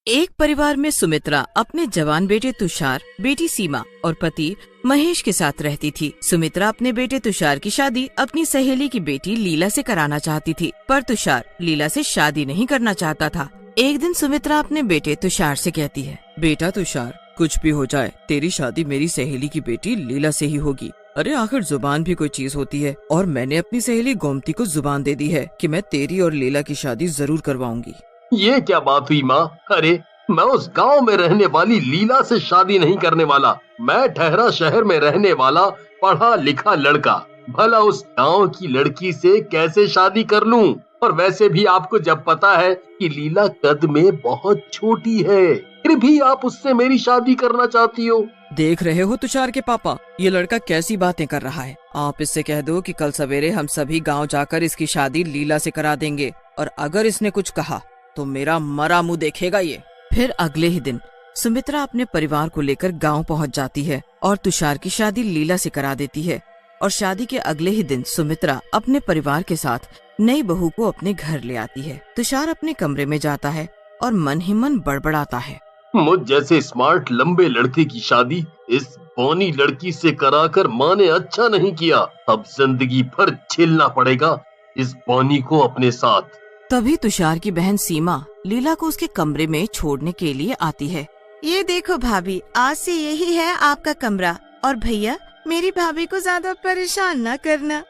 एक परिवार में सुमित्रा अपने जवान बेटे तुषार, बेटी सीमा और पति महेश के साथ रहती थी। सुमित्रा अपने बेटे तुषार की शादी अपनी सहेली की बेटी लीला से कराना चाहती थी, पर तुषार लीला से शादी नहीं करना चाहता था। एक दिन सुमित्रा अपने बेटे तुषार से कहती है, बेटा तुषार, कुछ भी हो जाए तेरी शादी मेरी सहेली की बेटी लीला से ही होगी। अरे आखिर जुबान भी कोई चीज होती है, और मैंने अपनी सहेली गोमती को जुबान दे दी है कि मैं तेरी और लीला की शादी जरूर करवाऊंगी। ये क्या बात हुई माँ? अरे मैं उस गांव में रहने वाली लीला से शादी नहीं करने वाला। मैं ठहरा शहर में रहने वाला पढ़ा लिखा लड़का, भला उस गांव की लड़की से कैसे शादी कर लूं? और वैसे भी आपको जब पता है कि लीला कद में बहुत छोटी है, फिर भी आप उससे मेरी शादी करना चाहती हो। देख रहे हो तुषार के पापा, ये लड़का कैसी बातें कर रहा है। आप इससे कह दो कि कल सवेरे हम सभी गांव जाकर इसकी शादी लीला से करा देंगे, और अगर इसने कुछ कहा तो मेरा मरा मुंह देखेगा ये। फिर अगले ही दिन सुमित्रा अपने परिवार को लेकर गांव पहुंच जाती है और तुषार की शादी लीला से करा देती है। और शादी के अगले ही दिन सुमित्रा अपने परिवार के साथ नई बहू को अपने घर ले आती है। तुषार अपने कमरे में जाता है और मन ही मन बड़बड़ाता है, मुझ जैसे स्मार्ट लंबे लड़के की शादी इस बौनी लड़की से कराकर माँ ने अच्छा नहीं किया। अब जिंदगी भर झेलना पड़ेगा इस बौनी को अपने साथ। तभी तुषार की बहन सीमा लीला को उसके कमरे में छोड़ने के लिए आती है। ये देखो भाभी, आज से यही है आपका कमरा, और भैया मेरी भाभी को ज्यादा परेशान ना करना।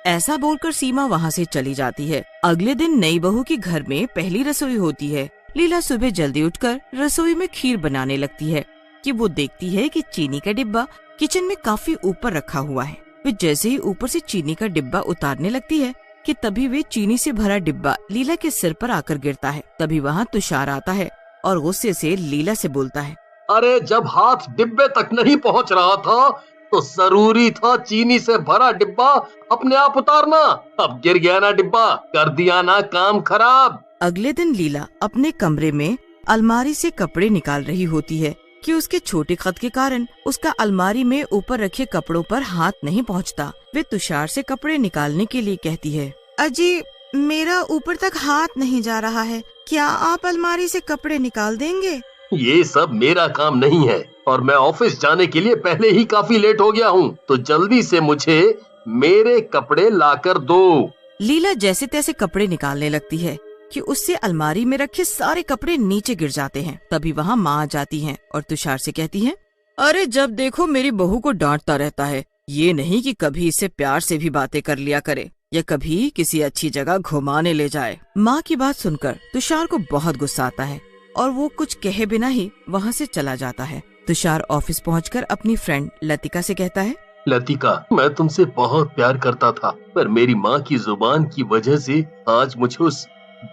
ऐसा बोलकर सीमा वहाँ से चली जाती है। अगले दिन नई बहू की घर में पहली रसोई होती है। लीला सुबह जल्दी उठकर रसोई में खीर बनाने लगती है कि वो देखती है कि चीनी का डिब्बा किचन में काफी ऊपर रखा हुआ है। वे जैसे ही ऊपर से चीनी का डिब्बा उतारने लगती है कि तभी वे चीनी से भरा डिब्बा लीला के सिर पर आकर गिरता है। तभी वहाँ तुषार आता है और गुस्से से लीला से बोलता है, अरे जब हाथ डिब्बे तक नहीं पहुँच रहा था तो जरूरी था चीनी से भरा डिब्बा अपने आप उतारना। अब गिर गया ना डिब्बा, कर दिया ना काम खराब। अगले दिन लीला अपने कमरे में अलमारी से कपड़े निकाल रही होती है कि उसके छोटे कद के कारण उसका अलमारी में ऊपर रखे कपड़ों पर हाथ नहीं पहुंचता। वे तुषार से कपड़े निकालने के लिए कहती है, अजी मेरा ऊपर तक हाथ नहीं जा रहा है, क्या आप अलमारी से कपड़े निकाल देंगे? ये सब मेरा काम नहीं है, और मैं ऑफिस जाने के लिए पहले ही काफी लेट हो गया हूँ, तो जल्दी से मुझे मेरे कपड़े लाकर दो। लीला जैसे तैसे कपड़े निकालने लगती है कि उससे अलमारी में रखे सारे कपड़े नीचे गिर जाते हैं। तभी वहाँ माँ आ जाती है और तुषार से कहती है, अरे जब देखो मेरी बहू को डांटता रहता है। ये नहीं कि कभी इससे प्यार से भी बातें कर लिया करे, या कभी किसी अच्छी जगह घुमाने ले जाए। माँ की बात सुनकर तुषार को बहुत गुस्सा आता है और वो कुछ कहे बिना ही वहाँ से चला जाता है। तुषार ऑफिस पहुंचकर अपनी फ्रेंड लतिका से कहता है, लतिका, मैं तुमसे बहुत प्यार करता था, पर मेरी माँ की जुबान की वजह से आज मुझे उस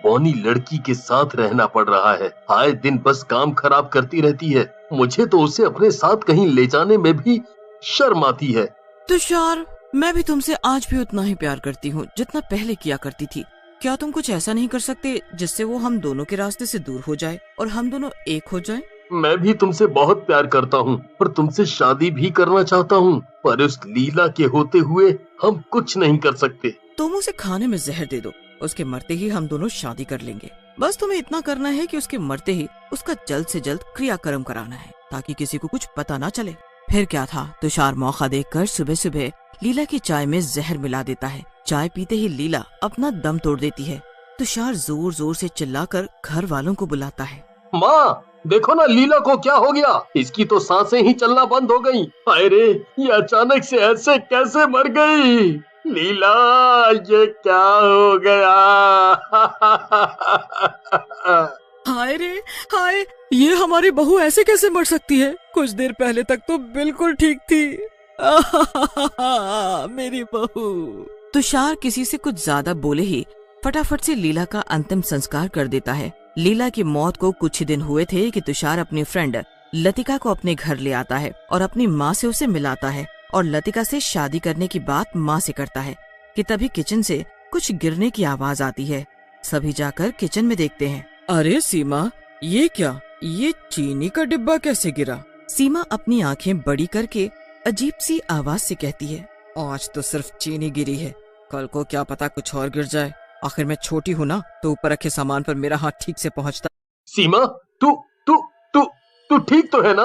बौनी लड़की के साथ रहना पड़ रहा है। आए दिन बस काम खराब करती रहती है। मुझे तो उसे अपने साथ कहीं ले जाने में भी शर्म आती है। तुषार, मैं भी तुमसे आज भी उतना ही प्यार करती हूँ जितना पहले किया करती थी। क्या तुम कुछ ऐसा नहीं कर सकते जिससे वो हम दोनों के रास्ते से दूर हो जाए और हम दोनों एक हो जाएं? मैं भी तुमसे बहुत प्यार करता हूँ और तुमसे शादी भी करना चाहता हूँ, पर उस लीला के होते हुए हम कुछ नहीं कर सकते। तुम उसे खाने में जहर दे दो, उसके मरते ही हम दोनों शादी कर लेंगे। बस तुम्हें इतना करना है कि उसके मरते ही उसका जल्द से जल्द क्रियाक्रम कराना है, ताकि किसी को कुछ पता ना चले। फिर क्या था, तुषार मौका देखकर सुबह सुबह लीला की चाय में जहर मिला देता है। चाय पीते ही लीला अपना दम तोड़ देती है। तुषार जोर जोर से चिल्लाकर घर वालों को बुलाता है, माँ देखो ना लीला को क्या हो गया, इसकी तो सांसें ही चलना बंद हो गई। अरे ये अचानक से ऐसे कैसे मर गई? लीला ये क्या हो गया? हाय रे हाय, ये हमारी बहू ऐसे कैसे मर सकती है? कुछ देर पहले तक तो बिल्कुल ठीक थी। मेरी बहू। तुषार किसी से कुछ ज्यादा बोले ही फटाफट से लीला का अंतिम संस्कार कर देता है। लीला की मौत को कुछ ही दिन हुए थे कि तुषार अपनी फ्रेंड लतिका को अपने घर ले आता है और अपनी माँ से उसे मिलाता है और लतिका से शादी करने की बात माँ से करता है कि तभी किचन से कुछ गिरने की आवाज आती है। सभी जाकर किचन में देखते हैं। अरे सीमा, ये क्या? ये चीनी का डिब्बा कैसे गिरा? सीमा अपनी आंखें बड़ी करके अजीब सी आवाज से कहती है, आज तो सिर्फ चीनी गिरी है, कल को क्या पता कुछ और गिर जाए। आखिर मैं छोटी हूँ ना, तो ऊपर रखे सामान पर मेरा हाथ ठीक से पहुँचता सीमा, तू तू तू तू ठीक तो है ना?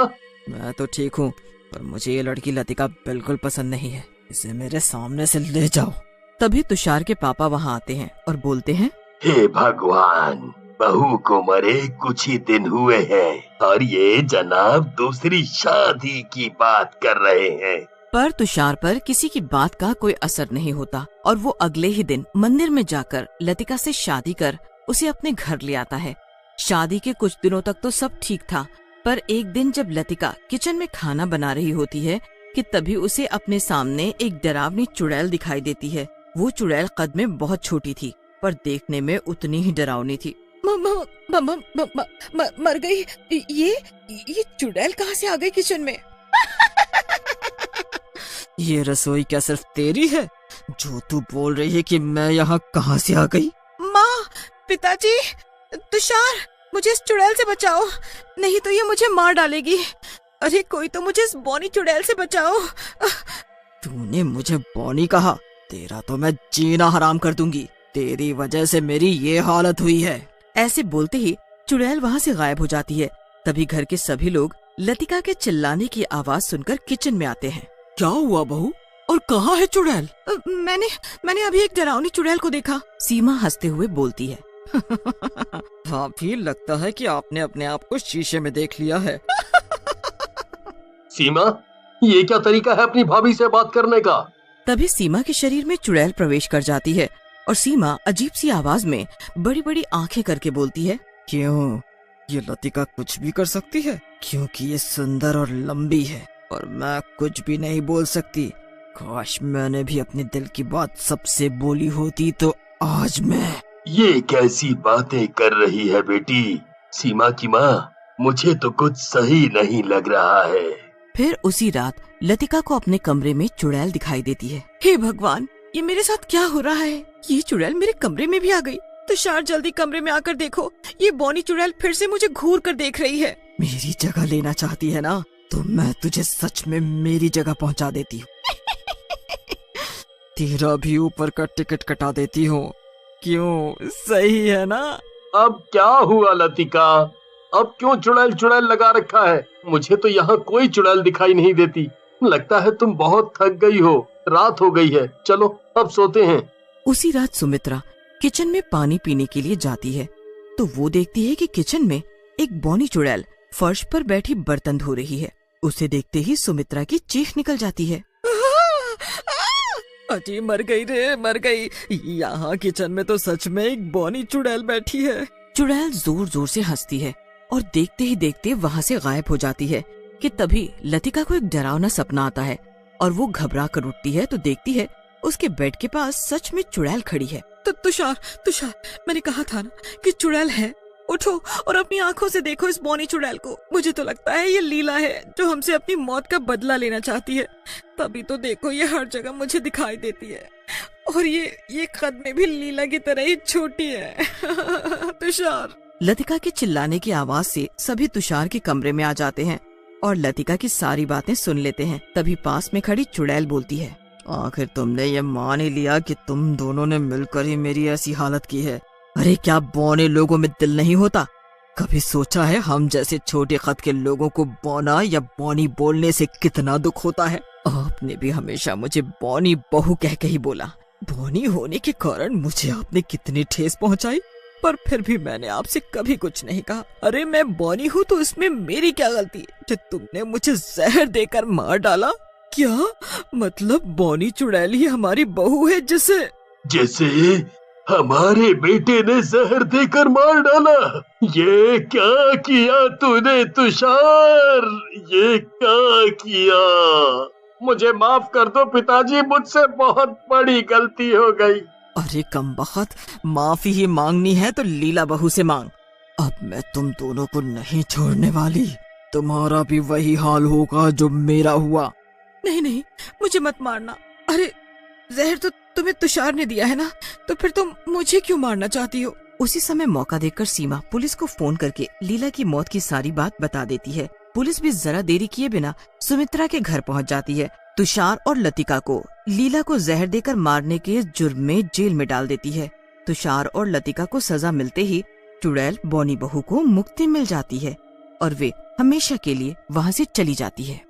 मैं तो ठीक हूँ, पर मुझे ये लड़की लतिका बिल्कुल पसंद नहीं है। इसे मेरे सामने से ले जाओ। तभी तुषार के पापा वहाँ आते हैं और बोलते हैं, हे भगवान, बहू को मरे कुछ ही दिन हुए हैं और ये जनाब दूसरी शादी की बात कर रहे हैं। पर तुषार पर किसी की बात का कोई असर नहीं होता और वो अगले ही दिन मंदिर में जाकर लतिका से शादी कर उसे अपने घर ले आता है। शादी के कुछ दिनों तक तो सब ठीक था, पर एक दिन जब लतिका किचन में खाना बना रही होती है कि तभी उसे अपने सामने एक डरावनी चुड़ैल दिखाई देती है। वो चुड़ैल कद में बहुत छोटी थी, पर देखने में उतनी ही डरावनी थी। मर गई। ये चुड़ैल कहाँ से आ गई किचन में? ये रसोई क्या सिर्फ तेरी है? जो तू बोल रही है कि मैं यहाँ कहाँ से आ गई? माँ, पिताजी, तुषार, मुझे इस चुड़ैल से बचाओ, नहीं तो ये मुझे मार डालेगी। अरे कोई तो मुझे इस बौनी चुड़ैल से बचाओ। तूने मुझे बौनी कहा? तेरा तो मैं जीना हराम कर दूंगी। तेरी वजह से मेरी ये हालत हुई है। ऐसे बोलते ही चुड़ैल वहाँ से गायब हो जाती है। तभी घर के सभी लोग लतिका के चिल्लाने की आवाज सुनकर किचन में आते हैं। क्या हुआ बहू, और कहाँ है चुड़ैल? मैंने अभी एक डरावनी चुड़ैल को देखा। सीमा हंसते हुए बोलती है। हाँ, भी लगता है कि आपने अपने आप को शीशे में देख लिया है। सीमा, ये क्या तरीका है अपनी भाभी से बात करने का? तभी सीमा के शरीर में चुड़ैल प्रवेश कर जाती है और सीमा अजीब सी आवाज में बड़ी बड़ी आंखें करके बोलती है, क्यों, ये लतिका कुछ भी कर सकती है? क्योंकि ये सुंदर और लंबी है और मैं कुछ भी नहीं बोल सकती। काश मैंने भी अपने दिल की बात सबसे बोली होती तो आज मैं। ये कैसी बातें कर रही है बेटी? सीमा की माँ, मुझे तो कुछ सही नहीं लग रहा है। फिर उसी रात लतिका को अपने कमरे में चुड़ैल दिखाई देती है। हे भगवान, ये मेरे साथ क्या हो रहा है? ये चुड़ैल मेरे कमरे में भी आ गई। तुषार, जल्दी कमरे में आकर देखो, ये बौनी चुड़ैल फिर से मुझे घूर कर देख रही है। मेरी जगह लेना चाहती है ना, तो मैं तुझे सच में मेरी जगह पहुंचा देती हूँ। तेरा भी ऊपर का टिकट कटा देती हूँ। क्यों, सही है ना? अब क्या हुआ लतिका? अब क्यों चुड़ैल चुड़ैल लगा रखा है? मुझे तो यहाँ कोई चुड़ैल दिखाई नहीं देती। लगता है तुम बहुत थक गई हो, रात हो गई है। चलो अब सोते हैं। उसी रात सुमित्रा किचन में पानी पीने के लिए जाती है तो वो देखती है कि किचन में एक बौनी चुड़ैल फर्श पर बैठी बर्तन धो रही है। उसे देखते ही सुमित्रा की चीख निकल जाती है। अजी, मर गई रे, मर गई। यहाँ किचन में तो सच में एक बौनी चुड़ैल बैठी है। चुड़ैल जोर जोर से हंसती है और देखते ही देखते वहाँ से गायब हो जाती है कि तभी लतिका को एक डरावना सपना आता है और वो घबरा कर उठती है तो देखती है उसके बेड के पास सच में चुड़ैल खड़ी है। तो तुषार, मैंने कहा था ना कि चुड़ैल है। उठो और अपनी आंखों से देखो इस बौनी चुड़ैल को। मुझे तो लगता है ये लीला है जो हमसे अपनी मौत का बदला लेना चाहती है। तभी तो देखो ये हर जगह मुझे दिखाई देती है और ये कद में भी लीला की तरह ही छोटी है। तुषार। लतिका के चिल्लाने की आवाज से सभी तुषार के कमरे में आ जाते हैं और लतिका की सारी बातें सुन लेते हैं। तभी पास में खड़ी चुड़ैल बोलती है, आखिर तुमने ये मान ही लिया कि तुम दोनों ने मिलकर ही मेरी ऐसी हालत की है। अरे क्या बौने लोगों में दिल नहीं होता? कभी सोचा है हम जैसे छोटे कद के लोगों को बौना या बौनी बोलने से कितना दुख होता है? आपने भी हमेशा मुझे बौनी बहू कह के ही बोला। बौनी होने के कारण मुझे आपने कितनी ठेस पहुंचाई, पर फिर भी मैंने आपसे कभी कुछ नहीं कहा। अरे मैं बौनी हूँ तो इसमें मेरी क्या गलती जो तुमने मुझे जहर देकर मार डाला? क्या मतलब बौनी चुड़ैल ही हमारी बहू है जैसे हमारे बेटे ने जहर देकर मार डाला? ये क्या किया तूने तुषार? ये क्या किया? मुझे माफ कर दो पिताजी, मुझसे बहुत बड़ी गलती हो गई। अरे कमबख्त, माफी ही मांगनी है तो लीला बहू से मांग। अब मैं तुम दोनों को नहीं छोड़ने वाली। तुम्हारा भी वही हाल होगा जो मेरा हुआ। नहीं, मुझे मत मारना। अरे जहर तो तुम्हें तुषार ने दिया है ना, तो फिर तुम मुझे क्यों मारना चाहती हो? उसी समय मौका देखकर सीमा पुलिस को फोन करके लीला की मौत की सारी बात बता देती है। पुलिस भी जरा देरी किए बिना सुमित्रा के घर पहुंच जाती है। तुषार और लतिका को लीला को जहर देकर मारने के जुर्म में जेल में डाल देती है। तुषार और लतिका को सजा मिलते ही चुड़ैल बौनी बहू को मुक्ति मिल जाती है और वे हमेशा के लिए वहाँ से चली जाती है।